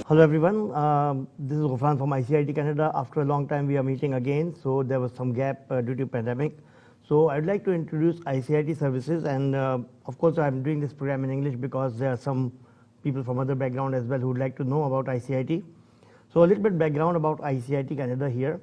Hello everyone, this is Ghufran from ICIT Canada. After a long time we are meeting again, so there was some gap due to pandemic. So I'd like to introduce ICIT services, and of course I'm doing this program in English because there are some people from other background as well who would like to know about ICIT. So a little bit background about ICIT Canada here.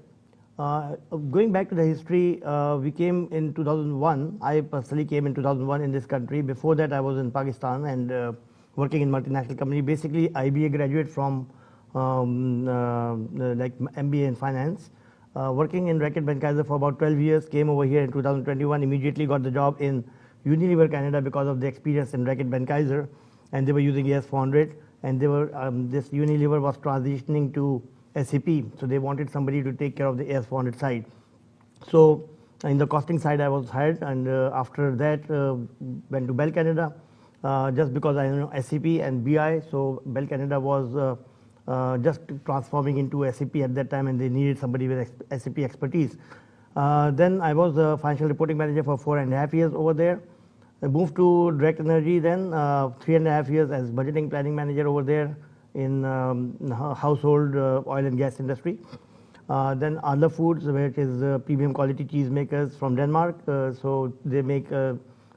Going back to the history, we came in 2001. I personally came in 2001 in this country. Before that I was in Pakistan and working in multinational company, basically IBA graduate from like MBA in finance, working in Reckitt Benckiser for about 12 years, came over here in 2021, immediately got the job in Unilever Canada because of the experience in Reckitt Benckiser, and they were using AS400, and they were this Unilever was transitioning to SAP, so they wanted somebody to take care of the AS400 side. So in the costing side I was hired, and after that went to Bell Canada. Just because I know SAP and BI, so Bell Canada was just transforming into SAP at that time, and they needed somebody with SAP expertise. Then I was a financial reporting manager for 4.5 years over there. I moved to Direct Energy then, 3.5 years as budgeting planning manager over there in household oil and gas industry. Then Other Foods, which is premium quality cheese makers from Denmark, so they make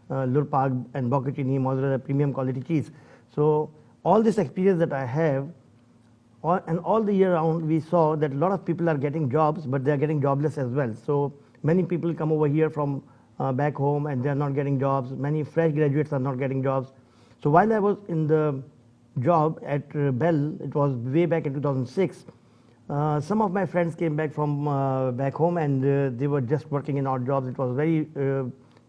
Lurpag and Bocchettini, mozzarella, premium quality cheese. So all this experience that I have, and all the year round, we saw that a lot of people are getting jobs, but they are getting jobless as well. So many people come over here from back home and they are not getting jobs. Many fresh graduates are not getting jobs. So while I was in the job at Bell, it was way back in 2006, some of my friends came back from back home, and they were just working in odd jobs. It was very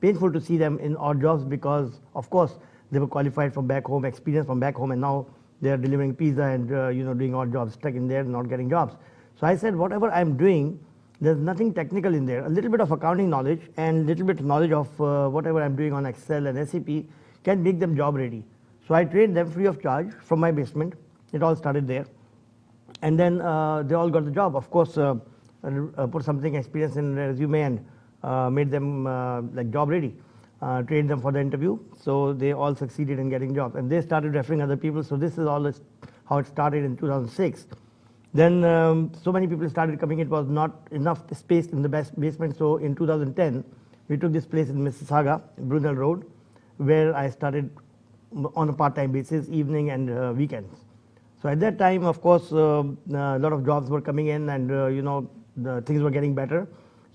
painful to see them in odd jobs because, of course, they were qualified from back home, experienced from back home, and now they are delivering pizza and doing odd jobs, stuck in there, not getting jobs. So I said, whatever I'm doing, there's nothing technical in there. A little bit of accounting knowledge and a little bit of knowledge of whatever I'm doing on Excel and SAP can make them job ready. So I trained them free of charge from my basement. It all started there, and then they all got the job. Of course, put something experience in their resume and made them like job ready, trained them for the interview, so they all succeeded in getting jobs, and they started referring other people. So this is all how it started in 2006. Then so many people started coming. It was not enough space in the basement, so in 2010 we took this place in Mississauga, Brunel Road, where I started on a part-time basis, evening and weekends. So at that time, of course, a lot of jobs were coming in, and the things were getting better.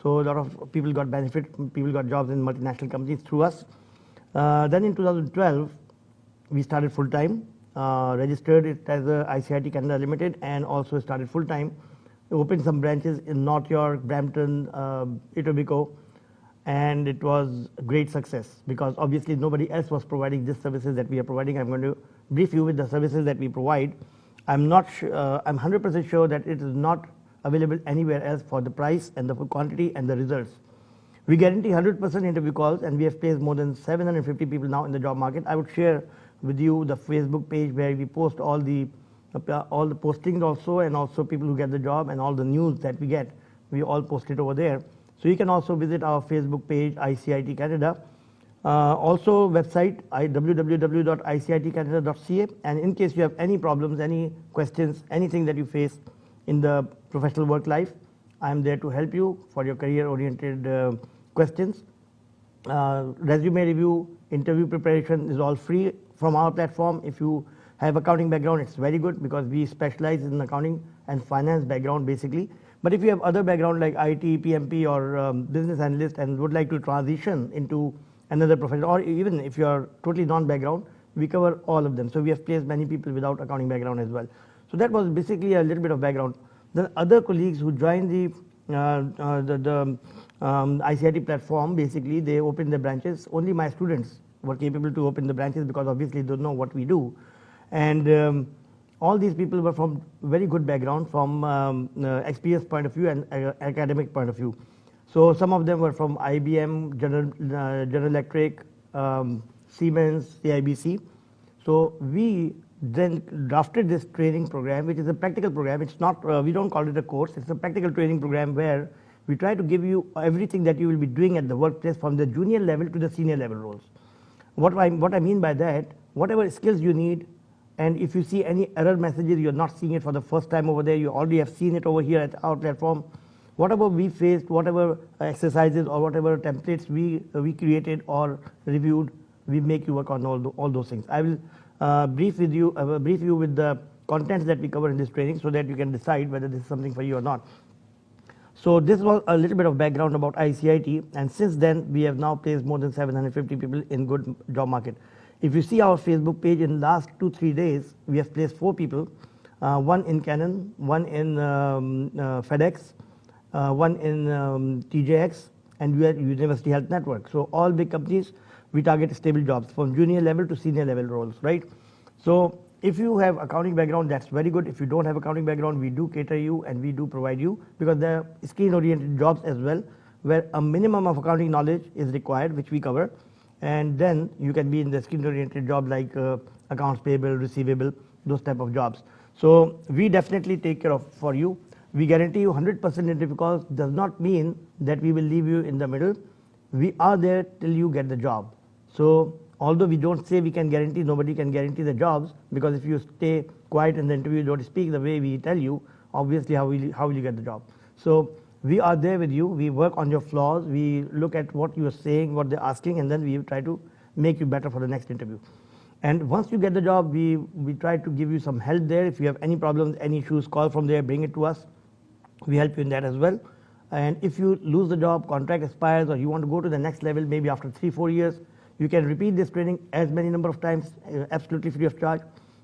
So a lot of people got benefit, people got jobs in multinational companies through us. Then in 2012, we started full-time, registered it as a ICIT Canada Limited, and also started full-time. We opened some branches in North York, Brampton, Etobicoke, and it was a great success because obviously nobody else was providing these services that we are providing. I'm going to brief you with the services that we provide. I'm 100% sure that it is not available anywhere else for the price and the quantity and the results. We guarantee 100% interview calls, and we have placed more than 750 people now in the job market. I would share with you the Facebook page where we post all the postings also, and also people who get the job and all the news that we get. We all post it over there. So you can also visit our Facebook page, ICIT Canada. Also website www.icitcanada.ca, and in case you have any problems, any questions, anything that you face in the professional work life, I am there to help you for your career-oriented questions. Resume review, interview preparation is all free from our platform. If you have accounting background, it's very good because we specialize in accounting and finance background basically. But if you have other background like IT, PMP, or business analyst and would like to transition into another profession, or even if you are totally non-background, we cover all of them. So we have placed many people without accounting background as well. So that was basically a little bit of background. The other colleagues who joined the ICIT platform, basically they opened their branches. Only my students were capable to open the branches because obviously they don't know what we do. And all these people were from very good background, from experience point of view and academic point of view. So some of them were from IBM, General Electric, Siemens, CIBC. So we then drafted this training program, which is a practical program. It's not, we don't call it a course, it's a practical training program where we try to give you everything that you will be doing at the workplace from the junior level to the senior level roles. What I mean by that, whatever skills you need And if you see any error messages, you're not seeing it for the first time over there. You already have seen it over here at our platform. Whatever we faced, whatever exercises or whatever templates we created or reviewed, we make you work on all those things. I will brief you with the contents that we cover in this training so that you can decide whether this is something for you or not. So this was a little bit of background about ICIT, and since then we have now placed more than 750 people in good job market. If you see our Facebook page, in last 2-3 days, we have placed 4 people, one in Canon, one in FedEx, one in TJX, and we are University Health Network. So all big companies, we target stable jobs from junior level to senior level roles, right? So if you have accounting background, that's very good. If you don't have accounting background, we do cater you and we do provide you, because there are skill-oriented jobs as well, where a minimum of accounting knowledge is required, which we cover. And then you can be in the skill-oriented job like accounts payable, receivable, those type of jobs. So we definitely take care of for you. We guarantee you 100% entry, because does not mean that we will leave you in the middle. We are there till you get the job. So although we don't say we can guarantee, nobody can guarantee the jobs, because if you stay quiet in the interview, don't speak the way we tell you, obviously how will you get the job? So we are there with you. We work on your flaws. We look at what you are saying, what they're asking, and then we try to make you better for the next interview. And once you get the job, we try to give you some help there. If you have any problems, any issues, call from there, bring it to us. We help you in that as well. And if you lose the job, contract expires, or you want to go to the next level, maybe after 3-4 years, you can repeat this training as many number of times, absolutely free of charge.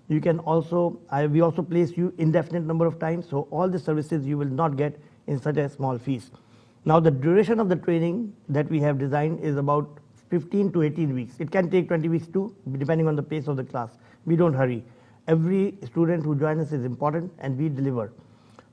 You can also, we also place you indefinite number of times, so all the services you will not get in such a small fees. Now the duration of the training that we have designed is about 15 to 18 weeks. It can take 20 weeks too, depending on the pace of the class. We don't hurry. Every student who joins us is important, and we deliver.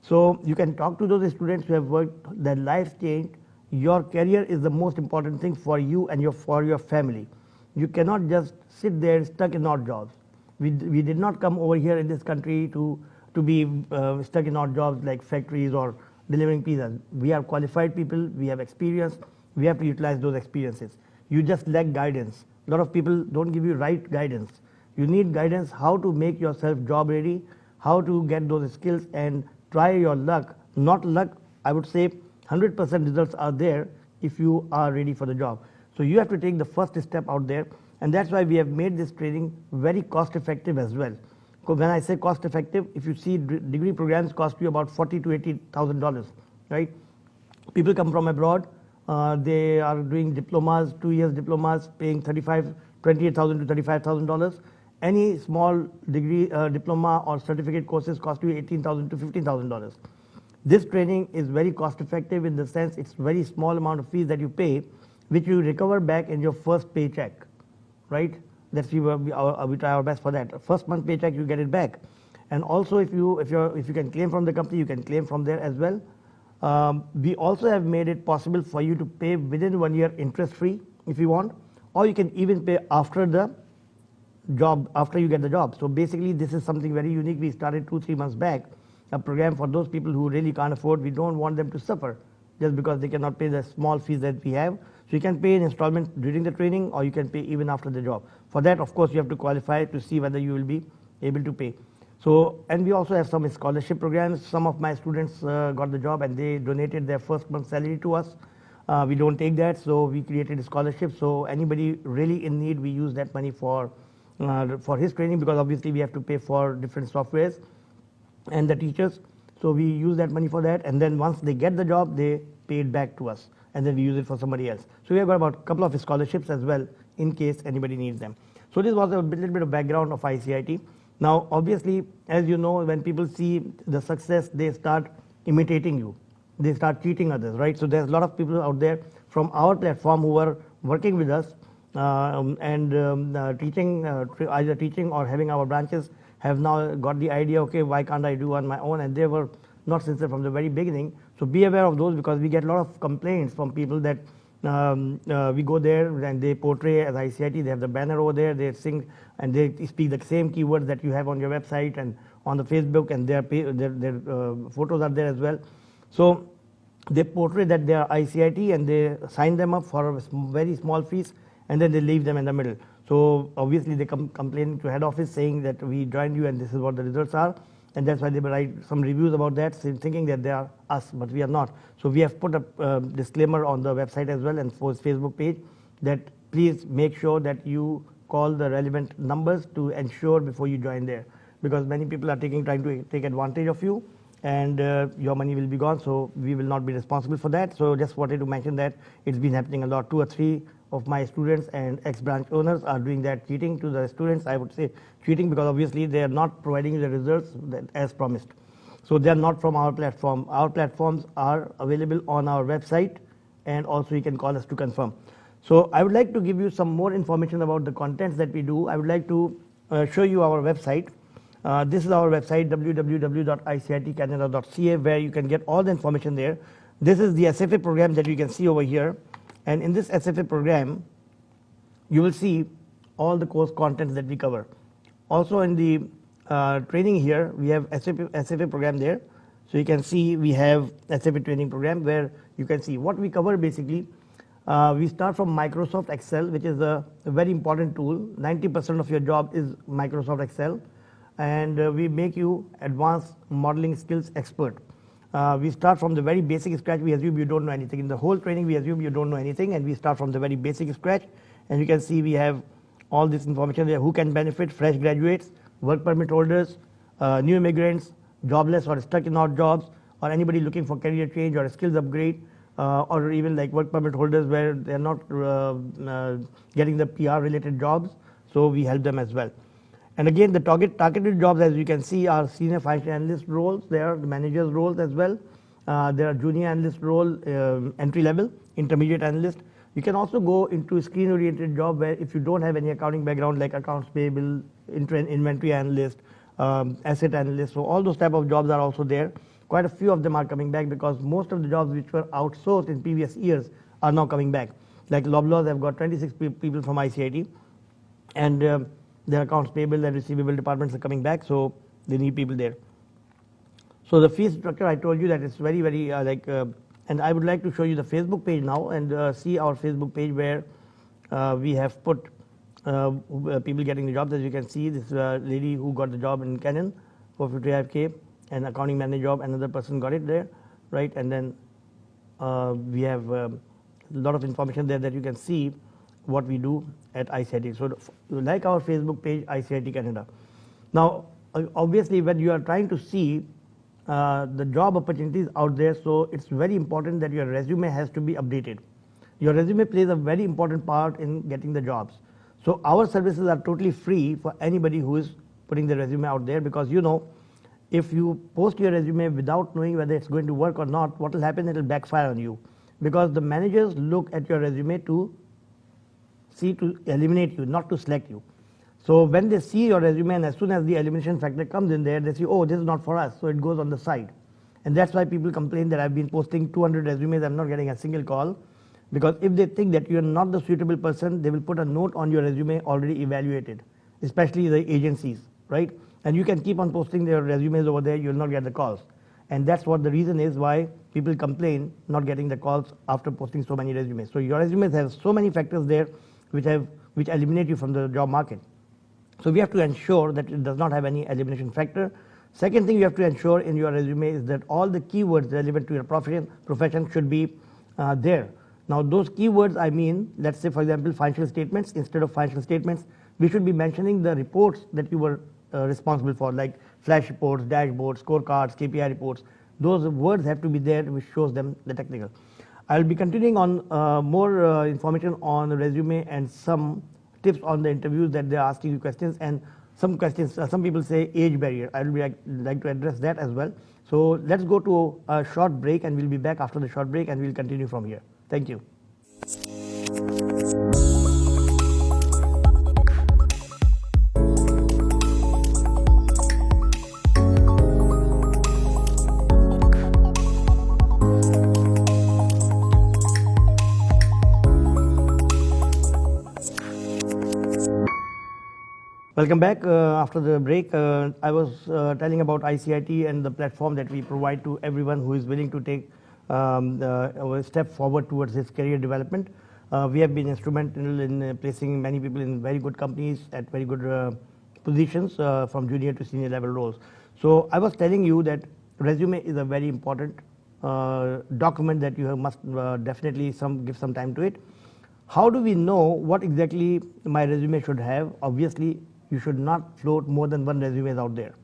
So you can talk to those students who have worked, their lives changed. Your career is the most important thing for you and for your family. You cannot just sit there stuck in odd jobs. We did not come over here in this country to be stuck in odd jobs like factories or delivering pizzas. We are qualified people, we have experience, we have to utilize those experiences. You just lack guidance. A lot of people don't give you right guidance. You need guidance how to make yourself job ready, how to get those skills and try your luck. Not luck, I would say 100% results are there if you are ready for the job. So you have to take the first step out there, and that's why we have made this training very cost effective as well. Because when I say cost effective, if you see degree programs cost you about $40,000 to $80,000, right? People come from abroad, they are doing diplomas, 2 years diplomas, paying $28,000 to $35,000. Any small degree diploma or certificate courses cost you $18,000 to $15,000. This training is very cost effective in the sense it's very small amount of fees that you pay, which you recover back in your first paycheck, right? We try our best for that. First month paycheck, you get it back. And also if you can claim from the company, you can claim from there as well. We also have made it possible for you to pay within 1 year interest free if you want, or you can even pay after the job, after you get the job. So basically this is something very unique. We started 2-3 months back, a program for those people who really can't afford. We don't want them to suffer just because they cannot pay the small fees that we have. So you can pay in installments during the training, or you can pay even after the job. For that, of course, you have to qualify to see whether you will be able to pay. So, and we also have some scholarship programs. Some of my students got the job and they donated their first month's salary to us. We don't take that, so we created a scholarship. So anybody really in need, we use that money for his training, because obviously we have to pay for different softwares and the teachers. So we use that money for that, and then once they get the job, they pay it back to us, and then we use it for somebody else. So we have got about a couple of scholarships as well in case anybody needs them. So this was a little bit of background of ICIT. Now obviously, as you know, when people see the success, they start imitating you. They start cheating others, right? So there's a lot of people out there from our platform who are working with us teaching, either teaching or having our branches, have now got the idea, okay, why can't I do on my own? And they were not sincere from the very beginning. So be aware of those, because we get a lot of complaints from people that we go there and they portray as ICIT, they have the banner over there, they sing and they speak the same keywords that you have on your website and on the Facebook, and their photos are there as well. So they portray that they are ICIT and they sign them up for a very small fees, and then they leave them in the middle. So obviously they complain to head office saying that we joined you and this is what the results are, and that's why they will write some reviews about that, thinking that they are us, but we are not. So we have put a disclaimer on the website as well and for Facebook page that please make sure that you call the relevant numbers to ensure before you join there, because many people are trying to take advantage of you, and your money will be gone, so we will not be responsible for that. So just wanted to mention that it's been happening a lot. 2 or 3 of my students and ex-branch owners are doing that, cheating to the students. I would say cheating because obviously they are not providing the results as promised. So they are not from our platform. Our platforms are available on our website, and also you can call us to confirm. So I would like to give you some more information about the contents that we do. I would like to show you our website. This is our website, www.icitcanada.ca, where you can get all the information there. This is the SFA program that you can see over here. And in this SFA program, you will see all the course contents that we cover. Also in the training here, we have SFA program there. So you can see we have SFA training program where you can see what we cover basically. We start from Microsoft Excel, which is a very important tool. 90% of your job is Microsoft Excel. And we make you advanced modeling skills expert. We start from the very basic scratch. We assume you don't know anything. In the whole training, we assume you don't know anything, and we start from the very basic scratch. And you can see we have all this information there. Who can benefit? Fresh graduates, work permit holders, new immigrants, jobless or stuck in odd jobs, or anybody looking for career change or a skills upgrade, or even like work permit holders where they are not getting the PR related jobs. So we help them as well. And again, the targeted jobs, as you can see, are senior financial analyst roles. There are the managers roles as well. There are junior analyst role, entry level, intermediate analyst. You can also go into a screen oriented job where if you don't have any accounting background like accounts payable, inventory analyst, asset analyst. So all those type of jobs are also there. Quite a few of them are coming back because most of the jobs which were outsourced in previous years are now coming back. Like Loblaws have got 26 people from ICIT, and their accounts payable and receivable departments are coming back, so they need people there. So the fee structure, I told you that it's very, very and I would like to show you the Facebook page now and see our Facebook page where we have put people getting the jobs. As you can see, this lady who got the job in Canon for 55K, and accounting manager job, another person got it there, right? And then we have a lot of information there that you can see what we do at ICIT. So like our Facebook page, ICIT Canada. Now, obviously, when you are trying to see the job opportunities out there, so it's very important that your resume has to be updated. Your resume plays a very important part in getting the jobs. So our services are totally free for anybody who is putting the resume out there, because you know, if you post your resume without knowing whether it's going to work or not, what will happen? It will backfire on you, because the managers look at your resume to eliminate you, not to select you. So when they see your resume, and as soon as the elimination factor comes in there, they say, oh, this is not for us, so it goes on the side. And that's why people complain that I've been posting 200 resumes, I'm not getting a single call, because if they think that you're not the suitable person, they will put a note on your resume already evaluated, especially the agencies, right? And you can keep on posting their resumes over there, you'll not get the calls. And that's what the reason is why people complain not getting the calls after posting so many resumes. So your resumes have so many factors there which eliminate you from the job market. So we have to ensure that it does not have any elimination factor. Second thing you have to ensure in your resume is that all the keywords relevant to your profession should be there. Now those keywords, I mean, let's say for example financial statements, instead of financial statements, we should be mentioning the reports that you were responsible for, like flash reports, dashboards, scorecards, KPI reports. Those words have to be there which shows them the technical. I'll be continuing on more information on the resume and some tips on the interviews that they're asking you questions, and some questions, some people say age barrier. I will like to address that as well. So let's go to a short break, and we'll be back after the short break, and we'll continue from here. Thank you. Welcome back. After the break, I was telling about ICIT and the platform that we provide to everyone who is willing to take a step forward towards his career development. We have been instrumental in placing many people in very good companies at very good positions from junior to senior level roles. So I was telling you that resume is a very important document that you must definitely give some time to it. How do we know what exactly my resume should have? Obviously, you should not float more than one resume out there.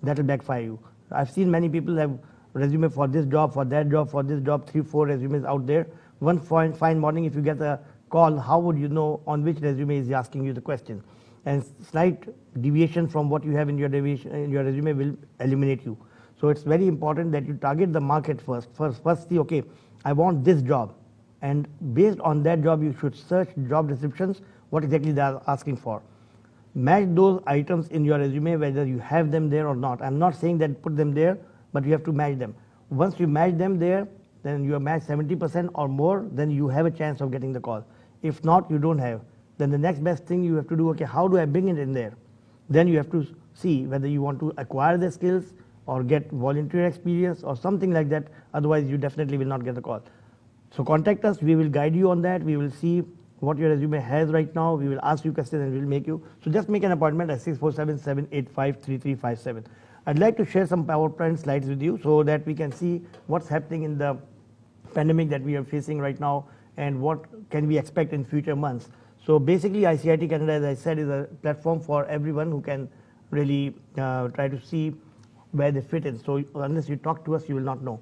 That will backfire you. I've seen many people have resume for this job, for that job, for this job, 3-4 resumes out there. One fine morning, if you get a call, how would you know on which resume is he asking you the question? And slight deviation from what you have in your resume will eliminate you. So it's very important that you target the market first. First see, okay, I want this job. And based on that job, you should search job descriptions, what exactly they are asking for. Match those items in your resume, whether you have them there or not. I'm not saying that put them there, but you have to match them. Once you match them there, then you are matched 70% or more, then you have a chance of getting the call. If not, you don't have. Then the next best thing you have to do, okay, how do I bring it in there? Then you have to see whether you want to acquire the skills or get volunteer experience or something like that. Otherwise, you definitely will not get the call. So contact us. We will guide you on that. We will see what your resume has right now. We will ask you questions and we will make you. So just make an appointment at 647-785-3357. I'd like to share some PowerPoint slides with you so that we can see what's happening in the pandemic that we are facing right now and what can we expect in future months. So basically ICIT Canada, as I said, is a platform for everyone who can really try to see where they fit in. So unless you talk to us, you will not know.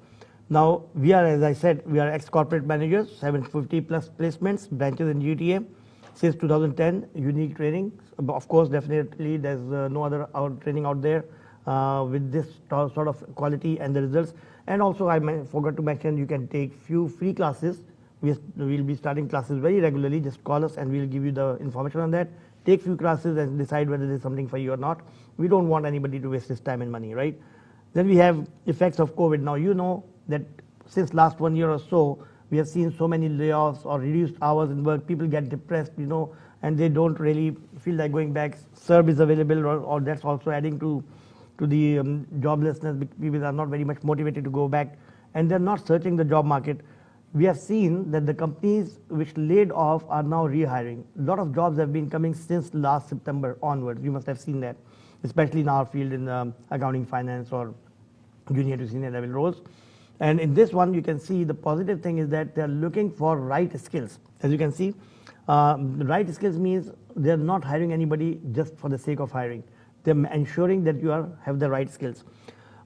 Now we are, as I said, we are ex-corporate managers, 750 plus placements, branches in GTA. Since 2010, unique training. Of course, definitely there's no other training out there with this sort of quality and the results. And also I forgot to mention, you can take few free classes. We'll be starting classes very regularly. Just call us and we'll give you the information on that. Take few classes and decide whether there's something for you or not. We don't want anybody to waste his time and money, right? Then we have effects of COVID. Now you know that since last 1 year or so, we have seen so many layoffs or reduced hours in work. People get depressed, you know, and they don't really feel like going back. CERB is available, or that's also adding to the joblessness. People are not very much motivated to go back, and they're not searching the job market. We have seen that the companies which laid off are now rehiring. A lot of jobs have been coming since last September onwards. You must have seen that, especially in our field in accounting, finance, or junior to senior level roles. And in this one, you can see the positive thing is that they're looking for right skills. As you can see, right skills means they're not hiring anybody just for the sake of hiring. They're ensuring that you have the right skills.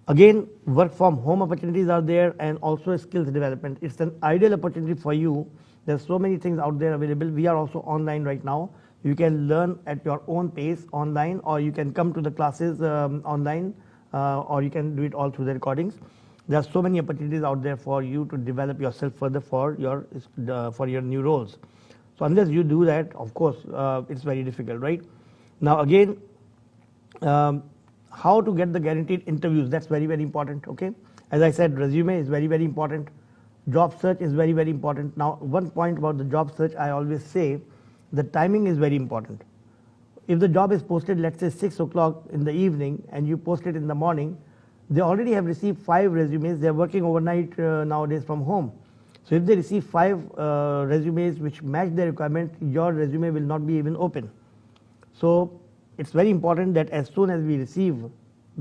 Again, work from home opportunities are there and also skills development. It's an ideal opportunity for you. There's so many things out there available. We are also online right now. You can learn at your own pace online, or you can come to the classes online, or you can do it all through the recordings. There are so many opportunities out there for you to develop yourself further for your new roles. So unless you do that, of course, it's very difficult, right? Now again, how to get the guaranteed interviews, that's very, very important, okay? As I said, resume is very, very important. Job search is very, very important. Now, one point about the job search, I always say, the timing is very important. If the job is posted, let's say 6 o'clock in the evening, and you post it in the morning, they already have received 5 resumes. They're working overnight nowadays from home. So if they receive 5 resumes which match their requirement, your resume will not be even open. So it's very important that as soon as we receive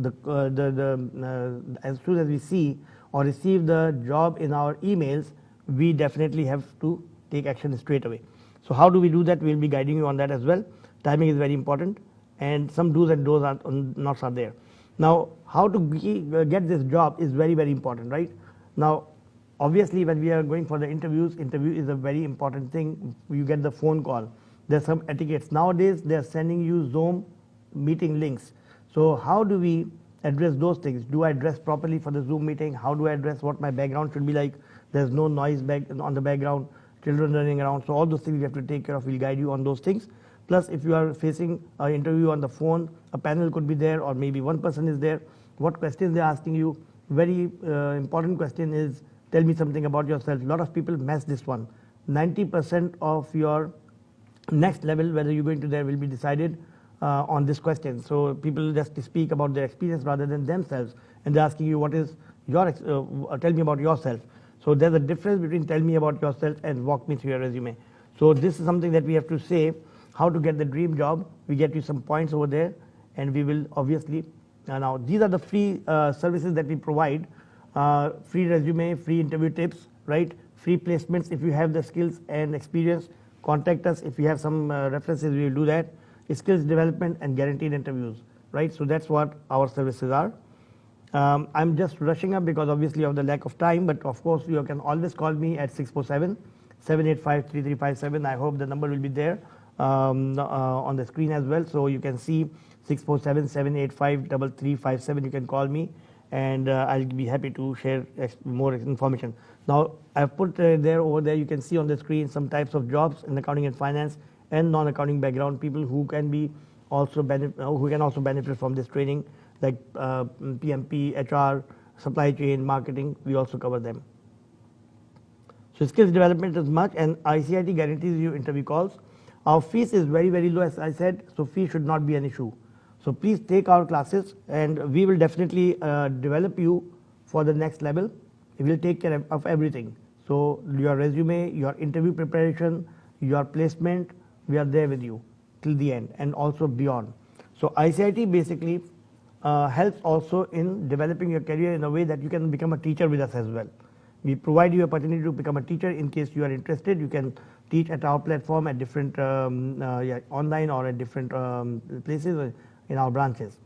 as soon as we see or receive the job in our emails, we definitely have to take action straight away. So how do we do that? We'll be guiding you on that as well. Timing is very important, and some do's and don'ts are there. Now, how to get this job is very, very important, right? Now, obviously, when we are going for the interview is a very important thing. You get the phone call. There's some etiquettes. Nowadays, they're sending you Zoom meeting links. So how do we address those things? Do I dress properly for the Zoom meeting? How do I address what my background should be like? There's no noise on the background, children running around. So all those things we have to take care of. We'll guide you on those things. Plus, if you are facing an interview on the phone, a panel could be there, or maybe one person is there. What questions they're asking you? Very important question is, tell me something about yourself. A lot of people mess this one. 90% of your next level, whether you're going to there, will be decided on this question. So people just speak about their experience rather than themselves, and they're asking you, what is your tell me about yourself. So there's a difference between tell me about yourself and walk me through your resume. So this is something that we have to say, how to get the dream job. We get you some points over there, and we will obviously, now these are the free services that we provide, free resume, free interview tips, right? Free placements. If you have the skills and experience, contact us. If you have some references, we will do that. Skills development and guaranteed interviews, right? So that's what our services are. I'm just rushing up because obviously of the lack of time, but of course you can always call me at 647-785-3357. I hope the number will be there on the screen as well, so you can see 647-785-3357. You can call me, and I'll be happy to share more information. Now I've put over there, you can see on the screen some types of jobs in accounting and finance and non-accounting background people who can be also benefit from this training, like PMP, HR, supply chain, marketing. We also cover them. So skills development is much, and ICIT guarantees you interview calls. Our fees is very, very low, as I said, so fee should not be an issue. So please take our classes, and we will definitely develop you for the next level. We will take care of everything. So your resume, your interview preparation, your placement, we are there with you till the end and also beyond. So ICIT basically helps also in developing your career in a way that you can become a teacher with us as well. We provide you opportunity to become a teacher. In case you are interested, you can teach at our platform at different online or at different places in our branches.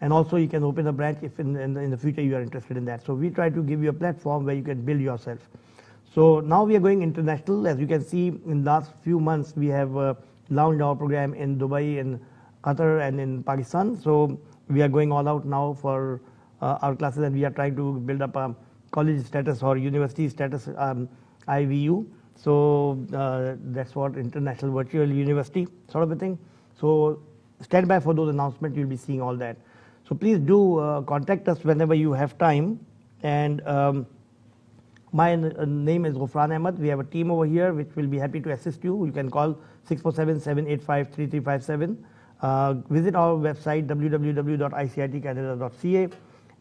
And also you can open a branch if in the future you are interested in that. So we try to give you a platform where you can build yourself. So now we are going international. As you can see, in last few months we have launched our program in Dubai, in Qatar, and in Pakistan. So we are going all out now for our classes, and we are trying to build up a college status or university status, IVU. So that's what international virtual university sort of a thing. So stand by for those announcements. You'll be seeing all that. So please do contact us whenever you have time. And my name is Ghufran Ahmed. We have a team over here which will be happy to assist you. You can call 647-785-3357. Visit our website www.icitcanada.ca,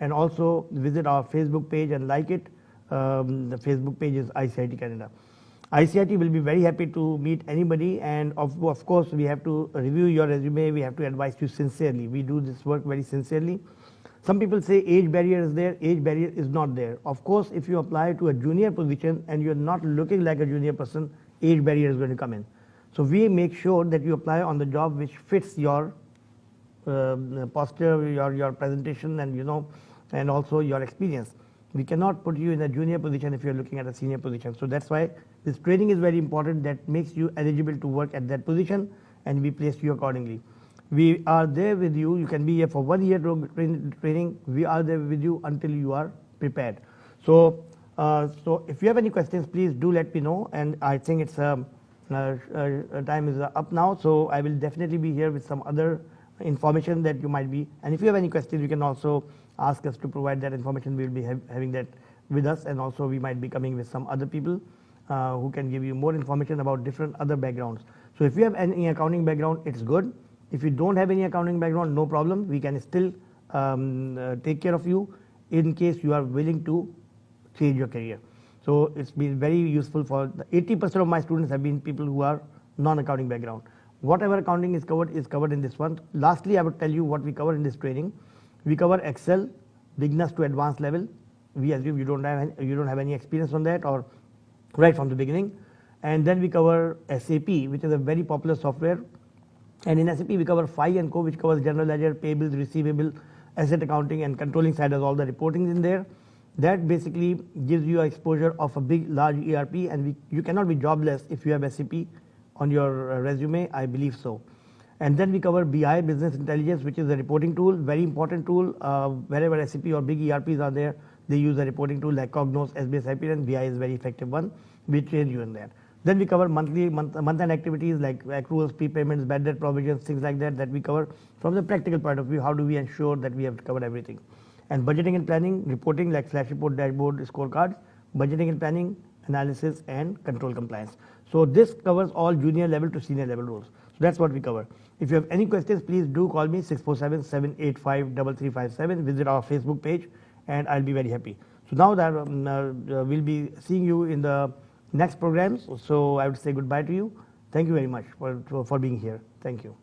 and also visit our Facebook page and like it. The Facebook page is ICIT Canada. ICIT will be very happy to meet anybody, and of course we have to review your resume. We have to advise you sincerely. We do this work very sincerely. Some people say age barrier is there. Age barrier is not there. Of course, if you apply to a junior position and you're not looking like a junior person, age barrier is going to come in. So we make sure that you apply on the job which fits your posture, your presentation, and and also your experience. We cannot put you in a junior position if you're looking at a senior position. So that's why this training is very important. That makes you eligible to work at that position, and we place you accordingly. We are there with you. You can be here for 1 year training. We are there with you until you are prepared. So if you have any questions, please do let me know. And I think it's time is up now. So I will definitely be here with some other information that you might be. And if you have any questions, you can also ask us to provide that information. We will be having that with us, and also we might be coming with some other people who can give you more information about different other backgrounds. So if you have any accounting background, it's good. If you don't have any accounting background, no problem. We can still take care of you in case you are willing to change your career. So it's been very useful for 80% of my students have been people who are non-accounting background. Whatever accounting is covered in this one. Lastly, I would tell you what we cover in this training. We cover Excel, beginners to advanced level. We assume you don't have any experience on that, or right from the beginning. And then we cover SAP, which is a very popular software. And in SAP, we cover FI and Co, which covers general ledger, payables, receivable, asset accounting, and controlling side has all the reporting in there. That basically gives you exposure of a big, large ERP, and you cannot be jobless if you have SAP on your resume, I believe so. And then we cover BI, business intelligence, which is a reporting tool, very important tool. Wherever SAP or big ERPs are there, they use a reporting tool like Cognos, SBS Hyperion. BI is a very effective one. We train you in that. Then we cover month-end activities like accruals, prepayments, bad debt provisions, things like that we cover from the practical point of view. How do we ensure that we have covered everything? And budgeting and planning, reporting like flash report, dashboard, scorecards, budgeting and planning, analysis, and control compliance. So this covers all junior level to senior level roles. So that's what we cover. If you have any questions, please do call me 647-785-3357. Visit our Facebook page, and I'll be very happy. So now that we'll be seeing you in the next programs. So I would say goodbye to you. Thank you very much for being here. Thank you.